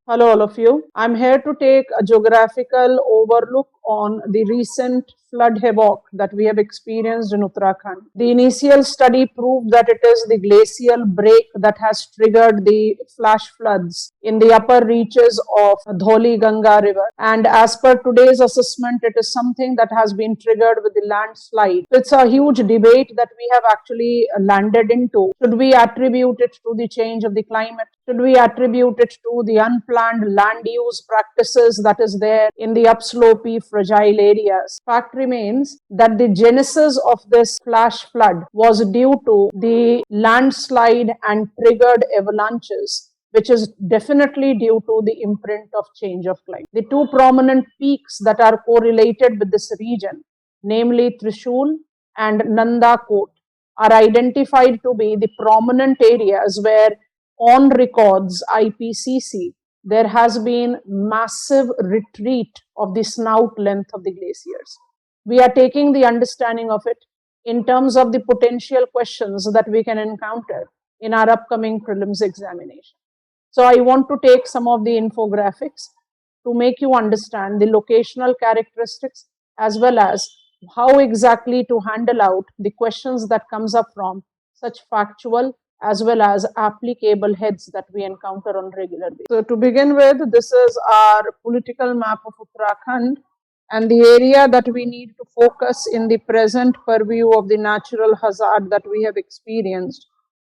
Hello, all of you. I'm here to take a geographical overlook on the recent flood havoc that we have experienced in Uttarakhand. The initial study proved that it is the glacial break that has triggered the flash floods in the upper reaches of Dholi Ganga River. And as per today's assessment, it is something that has been triggered with the landslide. It's a huge debate that we have actually landed into. Should we attribute it to the change of the climate? Should we attribute it to the unplanned land use practices that is there in the upslopey, fragile areas? Fact remains that the genesis of this flash flood was due to the landslide and triggered avalanches, which is definitely due to the imprint of change of climate. The two prominent peaks that are correlated with this region, namely Trishul and Nanda Kot, are identified to be the prominent areas where on records IPCC there has been massive retreat of the snout length of the glaciers. We are taking the understanding of it in terms of the potential questions that we can encounter in our upcoming prelims examination. So I want to take some of the infographics to make you understand the locational characteristics as well as how exactly to handle out the questions that comes up from such factual as well as applicable heads that we encounter on regular basis. So to begin with, this is our political map of Uttarakhand, and the area that we need to focus in the present purview of the natural hazard that we have experienced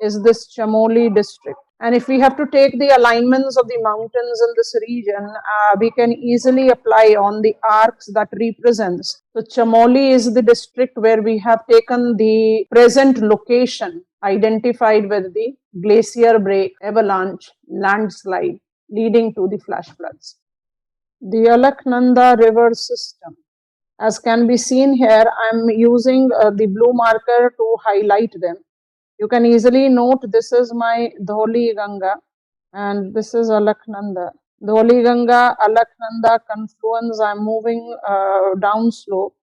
is this Chamoli district. And if we have to take the alignments of the mountains in this region, we can easily apply on the arcs that represents. So Chamoli is the district where we have taken the present location identified with the glacier break, avalanche, landslide leading to the flash floods. The Alaknanda river system. As can be seen here, I am using the blue marker to highlight them. You can easily note this is my Dholi Ganga and this is Alaknanda. Dholi Ganga, Alaknanda confluence, I am moving down slope,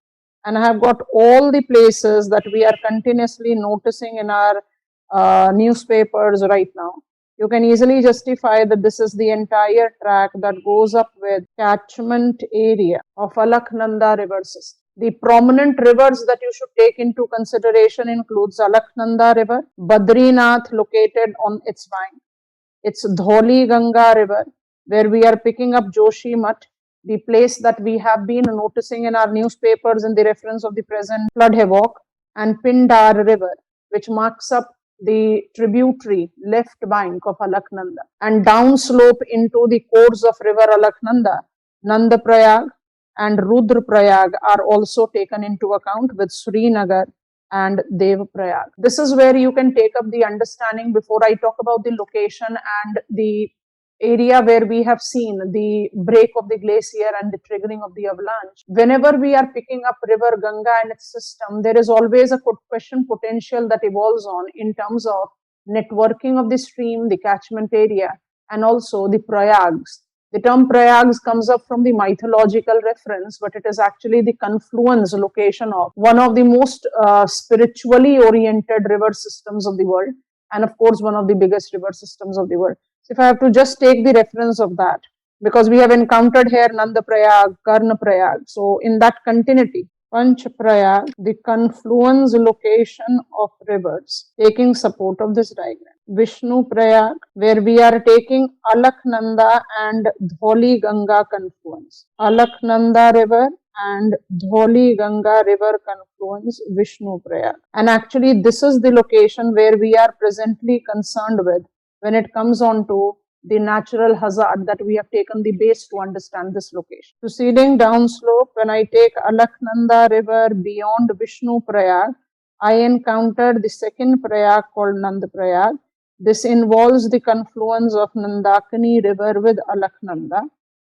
and I have got all the places that we are continuously noticing in our newspapers right now. You can easily justify that this is the entire track that goes up with catchment area of Alaknanda river system. The prominent rivers that you should take into consideration includes Alaknanda river, Badrinath located on its bank. It's Dholi Ganga river, where we are picking up Joshi Math, the place that we have been noticing in our newspapers in the reference of the present flood havoc, and Pindar river, which marks up the tributary left bank of Alaknanda. And downslope into the course of river Alaknanda, Nandaprayag and Rudraprayag are also taken into account with Srinagar and Devprayag. This is where you can take up the understanding before I talk about the location and the area where we have seen the break of the glacier and the triggering of the avalanche. Whenever we are picking up river Ganga and its system, there is always a question potential that evolves on in terms of networking of the stream, the catchment area, and also the prayags. The term prayags comes up from the mythological reference, but it is actually the confluence location of one of the most spiritually oriented river systems of the world, and of course one of the biggest river systems of the world. So if I have to just take the reference of that, because we have encountered here Nandaprayag, Karnaprayag. So in that continuity, Panchprayag, the confluence location of rivers, taking support of this diagram. Vishnu Prayag, where we are taking Alaknanda and Dholi Ganga confluence. Alaknanda river and Dholi Ganga river confluence, Vishnu Prayag. And actually this is the location where we are presently concerned with when it comes on to the natural hazard that we have taken the base to understand this location. Proceeding downslope, when I take Alaknanda river beyond Vishnu Prayag, I encountered the second Prayag called Nandaprayag. This involves the confluence of Nandakini river with Alaknanda.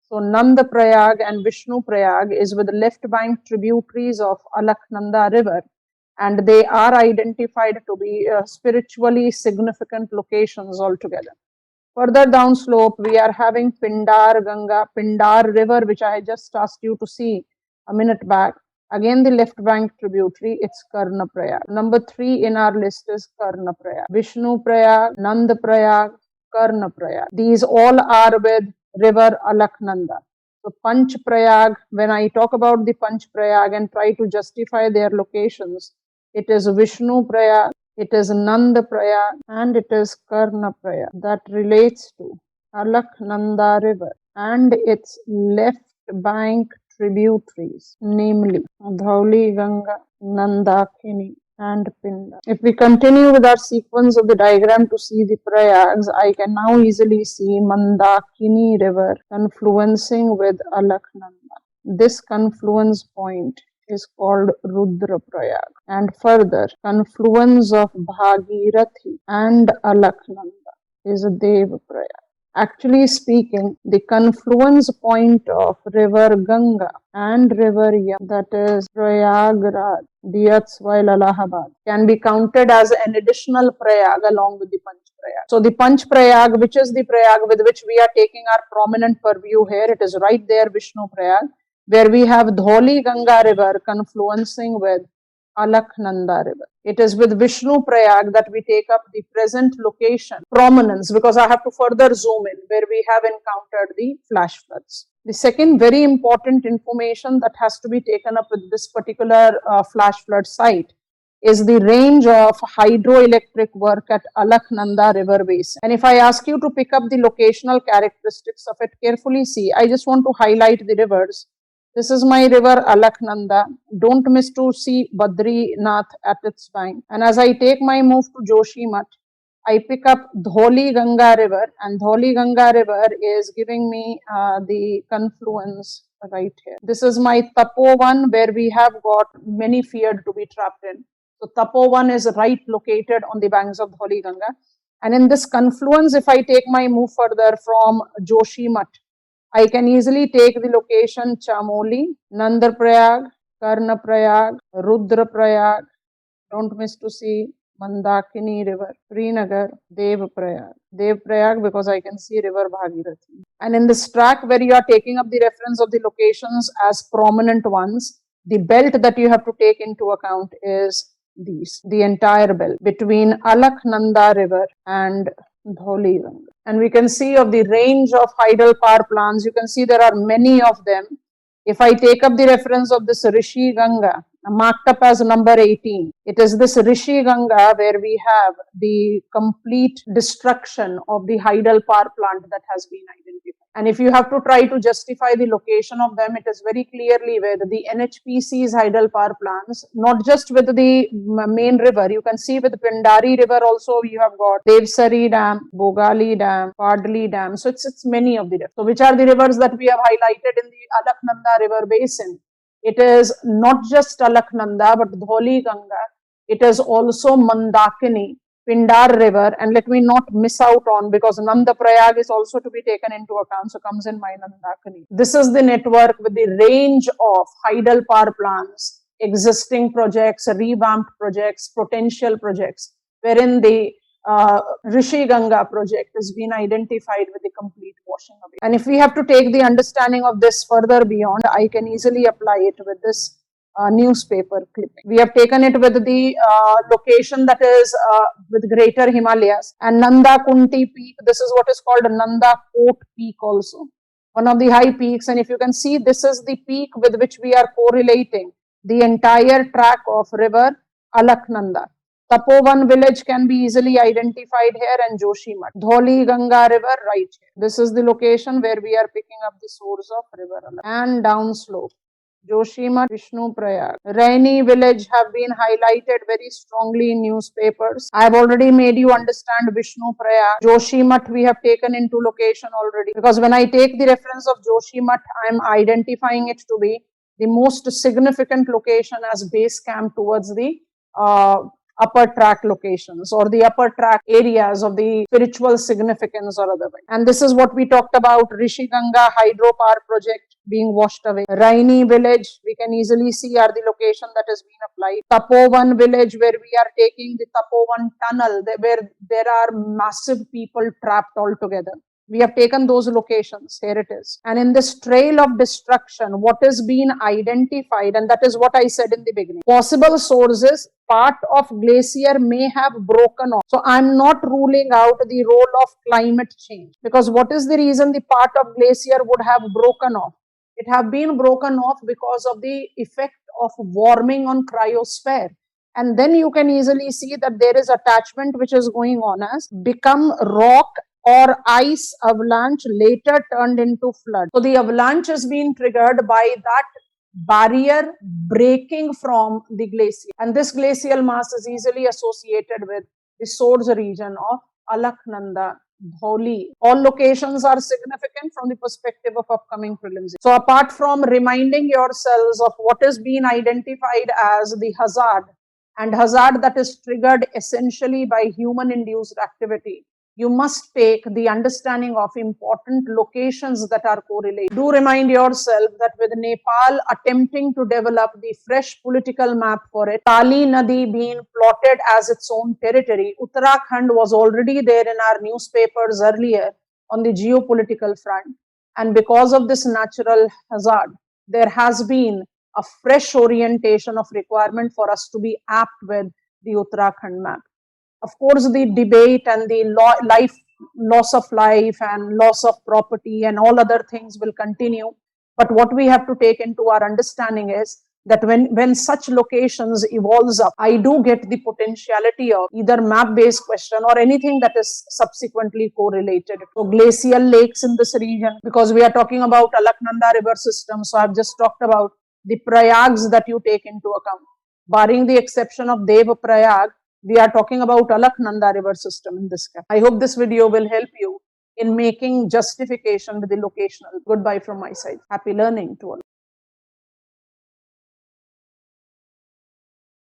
So Nandaprayag and Vishnu Prayag is with the left bank tributaries of Alaknanda river, and they are identified to be spiritually significant locations altogether. Further downslope, we are having Pindar Ganga, Pindar river, which I just asked you to see a minute back. Again, the left bank tributary, it's Karnaprayag. Number 3 in our list is Karnaprayag. Vishnu Prayag, Nandaprayag, Karnaprayag. These all are with river Alaknanda. So Panch Prayag, when I talk about the Panch Prayag and try to justify their locations, it is Vishnu Prayag, it is Nanda Prayag, and it is Karna Prayag that relates to Alaknanda river and its left bank tributaries, namely Dhauli Ganga, Nandakini, and Pinda. If we continue with our sequence of the diagram to see the Prayags, I can now easily see Mandakini river confluencing with Alaknanda. This confluence point is called Rudra Prayag, and further confluence of Bhagirathi and Alaknanda is Dev Prayag. Actually speaking, the confluence point of river Ganga and river Yam, that is Prayagraj, the erstwhile Allahabad, can be counted as an additional Prayag along with the Panch Prayag. So the Panch Prayag, which is the Prayag with which we are taking our prominent purview here, it is right there, Vishnu Prayag, where we have Dhauli Ganga river confluencing with Alaknanda river. It is with Vishnu Prayag that we take up the present location prominence, because I have to further zoom in, where we have encountered the flash floods. The second very important information that has to be taken up with this particular flash flood site is the range of hydroelectric work at Alaknanda river basin. And if I ask you to pick up the locational characteristics of it, carefully see. I just want to highlight the rivers. This is my river Alaknanda. Don't miss to see Badrinath at its bank. And as I take my move to Joshimath, I pick up Dhauli Ganga river, and Dhauli Ganga river is giving me the confluence right here. This is my Tapovan, where we have got many feared to be trapped in. So Tapovan is right located on the banks of Dhauli Ganga. And in this confluence, if I take my move further from Joshimath, I can easily take the location Chamoli, Nanda Prayag, Karna Prayag, Rudra Prayag. Don't miss to see Mandakini river, Srinagar, Dev Prayag because I can see river Bhagirathi. And in this track where you are taking up the reference of the locations as prominent ones, the belt that you have to take into account is these, the entire belt between Alaknanda river and Dhauli Ganga. And we can see of the range of hydel power plants, you can see there are many of them. If I take up the reference of this Rishi Ganga, marked up as number 18, it is this Rishi Ganga where we have the complete destruction of the hydel power plant that has been identified. And if you have to try to justify the location of them, it is very clearly with the NHPC's hydel power plants, not just with the main river. You can see with Pindari river also you have got Devsari Dam, Bogali Dam, Padli Dam. So it's many of the rivers. So which are the rivers that we have highlighted in the Alaknanda river basin? It is not just Alaknanda but Dhauli Ganga. It is also Mandakini, Pindar river, and let me not miss out on, because Nanda Prayag is also to be taken into account, so comes in my Nandakini. This is the network with the range of hydel power plants, existing projects, revamped projects, potential projects, wherein the Rishi Ganga project has been identified with the complete washing away. And if we have to take the understanding of this further beyond, I can easily apply it with this newspaper clipping. We have taken it with the location that is with Greater Himalayas and Nanda Kunti peak. This is what is called Nanda Kot peak also, one of the high peaks. And if you can see, this is the peak with which we are correlating the entire track of river Alaknanda. Tapovan village can be easily identified here, and Joshimath. Dhauli Ganga river right here. This is the location where we are picking up the source of river Alaknanda. And downslope, Joshimath, Vishnu Prayag. Raini village have been highlighted very strongly in newspapers. I have already made you understand Vishnu Prayag. Joshimath we have taken into location already, because when I take the reference of Joshimath, I am identifying it to be the most significant location as base camp towards the upper track locations or the upper track areas of the spiritual significance or otherwise. And this is what we talked about, Rishi Ganga hydropower project being washed away. Raini village, we can easily see are the location that has been applied. Tapovan village, where we are taking the Tapovan tunnel, where there are massive people trapped altogether. We have taken those locations. Here it is. And in this trail of destruction, what is being identified, and that is what I said in the beginning. Possible sources, part of glacier may have broken off. So I'm not ruling out the role of climate change, because what is the reason the part of glacier would have broken off? It have been broken off because of the effect of warming on cryosphere. And then you can easily see that there is attachment which is going on as become rock or ice avalanche later turned into flood. So the avalanche has been triggered by that barrier breaking from the glacier. And this glacial mass is easily associated with the source region of Alaknanda, Dholi. All locations are significant from the perspective of upcoming prelims. So apart from reminding yourselves of what is being identified as the hazard, and hazard that is triggered essentially by human induced activity, you must take the understanding of important locations that are correlated. Do remind yourself that with Nepal attempting to develop the fresh political map for it, Kali Nadi being plotted as its own territory, Uttarakhand was already there in our newspapers earlier on the geopolitical front. And because of this natural hazard, there has been a fresh orientation of requirement for us to be apt with the Uttarakhand map. Of course, the debate and the loss of life and loss of property and all other things will continue. But what we have to take into our understanding is that when such locations evolves up, I do get the potentiality of either map-based question or anything that is subsequently correlated. So glacial lakes in this region, because we are talking about Alaknanda river system. So I've just talked about the Prayags that you take into account. Barring the exception of Deva Prayag, we are talking about Alaknanda river system in this case. I hope this video will help you in making justification with the locational. Goodbye from my side. Happy learning to all.